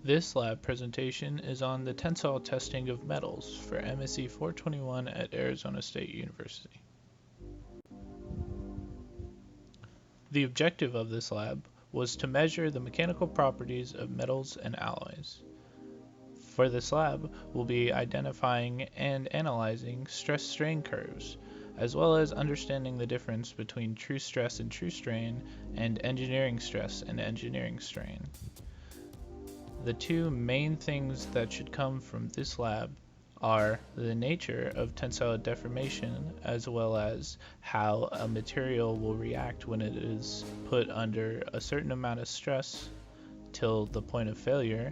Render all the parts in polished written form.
This lab presentation is on the tensile testing of metals for MSE 421 at Arizona State University. The objective of this lab was to measure the mechanical properties of metals and alloys. For this lab, we'll be identifying and analyzing stress-strain curves, as well as understanding the difference between true stress and true strain, and engineering stress and engineering strain. The two main things that should come from this lab are the nature of tensile deformation, as well as how a material will react when it is put under a certain amount of stress till the point of failure,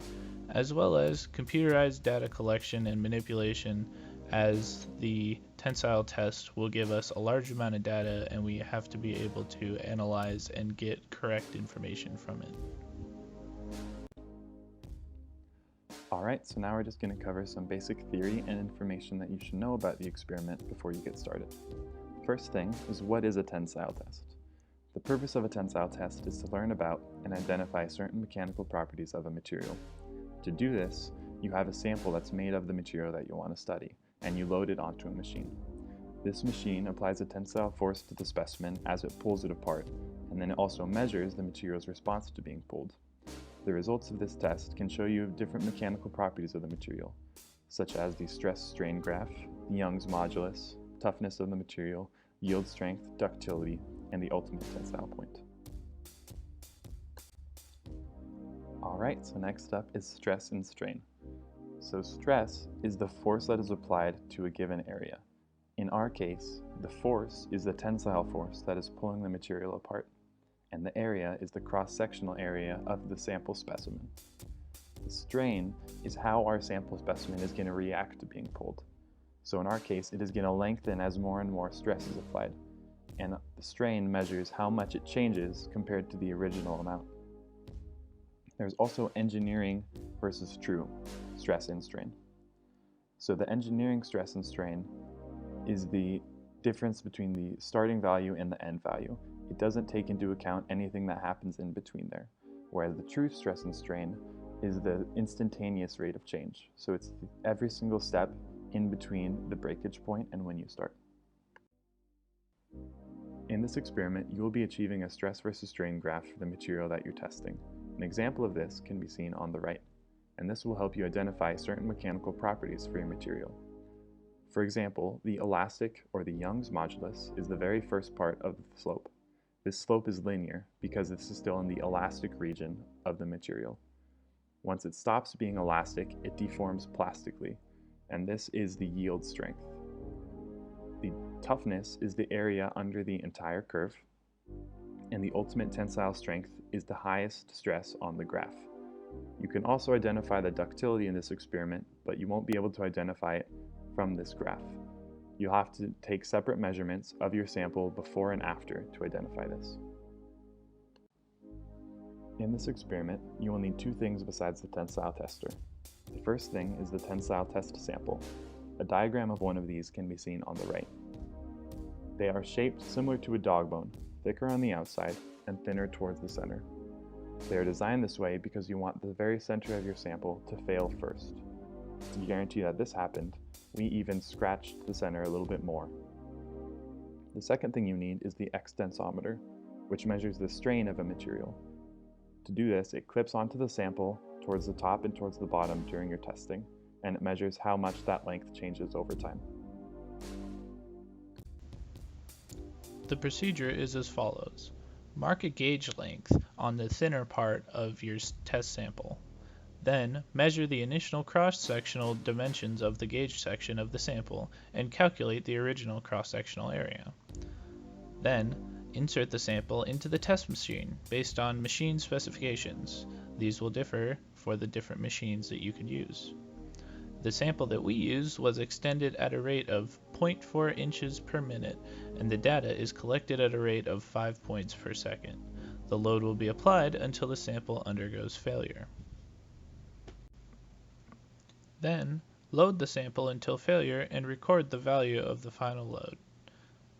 as well as computerized data collection and manipulation, as the tensile test will give us a large amount of data and we have to be able to analyze and get correct information from it. Alright, so now we're just going to cover some basic theory and information that you should know about the experiment before you get started. First thing is, what is a tensile test? The purpose of a tensile test is to learn about and identify certain mechanical properties of a material. To do this, you have a sample that's made of the material that you want to study, and you load it onto a machine. This machine applies a tensile force to the specimen as it pulls it apart, and then it also measures the material's response to being pulled. The results of this test can show you different mechanical properties of the material, such as the stress-strain graph, the Young's modulus, toughness of the material, yield strength, ductility, and the ultimate tensile point. Alright, so next up is stress and strain. So stress is the force that is applied to a given area. In our case, the force is the tensile force that is pulling the material apart, and the area is the cross-sectional area of the sample specimen. The strain is how our sample specimen is going to react to being pulled. So in our case, it is going to lengthen as more and more stress is applied, and the strain measures how much it changes compared to the original amount. There's also engineering versus true stress and strain. So the engineering stress and strain is the difference between the starting value and the end value. It doesn't take into account anything that happens in between there, whereas the true stress and strain is the instantaneous rate of change. So it's every single step in between the breakage point and when you start. In this experiment, you will be achieving a stress versus strain graph for the material that you're testing. An example of this can be seen on the right, and this will help you identify certain mechanical properties for your material. For example, the elastic, or the Young's modulus, is the very first part of the slope. This slope is linear because this is still in the elastic region of the material. Once it stops being elastic, it deforms plastically, and this is the yield strength. The toughness is the area under the entire curve, and the ultimate tensile strength is the highest stress on the graph. You can also identify the ductility in this experiment, but you won't be able to identify it from this graph. You'll have to take separate measurements of your sample before and after to identify this. In this experiment, you will need two things besides the tensile tester. The first thing is the tensile test sample. A diagram of one of these can be seen on the right. They are shaped similar to a dog bone, thicker on the outside and thinner towards the center. They are designed this way because you want the very center of your sample to fail first. To guarantee that this happened, we even scratched the center a little bit more. The second thing you need is the extensometer, which measures the strain of a material. To do this, it clips onto the sample towards the top and towards the bottom during your testing, and it measures how much that length changes over time. The procedure is as follows. Mark a gauge length on the thinner part of your test sample. Then, measure the initial cross-sectional dimensions of the gauge section of the sample and calculate the original cross-sectional area. Then, insert the sample into the test machine based on machine specifications. These will differ for the different machines that you could use. The sample that we used was extended at a rate of 0.4 inches per minute, and the data is collected at a rate of 5 points per second. The load will be applied until the sample undergoes failure. Then, load the sample until failure and record the value of the final load.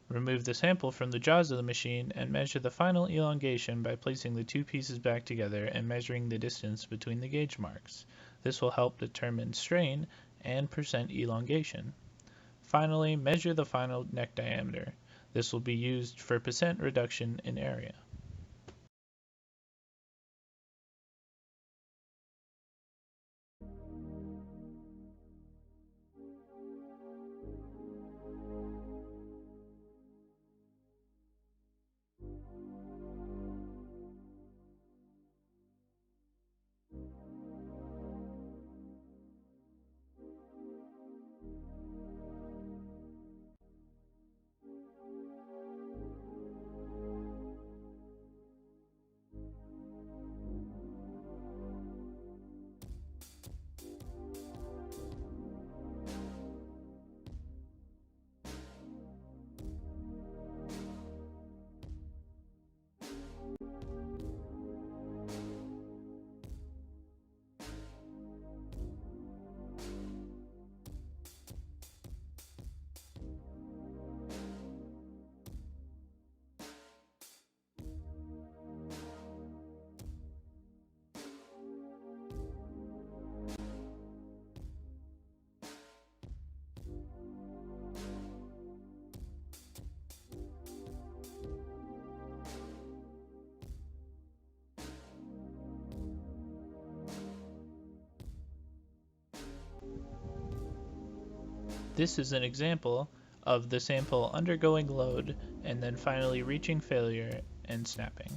Remove the sample from the jaws of the machine and measure the final elongation by placing the two pieces back together and measuring the distance between the gauge marks. This will help determine strain and percent elongation. Finally, measure the final neck diameter. This will be used for percent reduction in area. This is an example of the sample undergoing load and then finally reaching failure and snapping.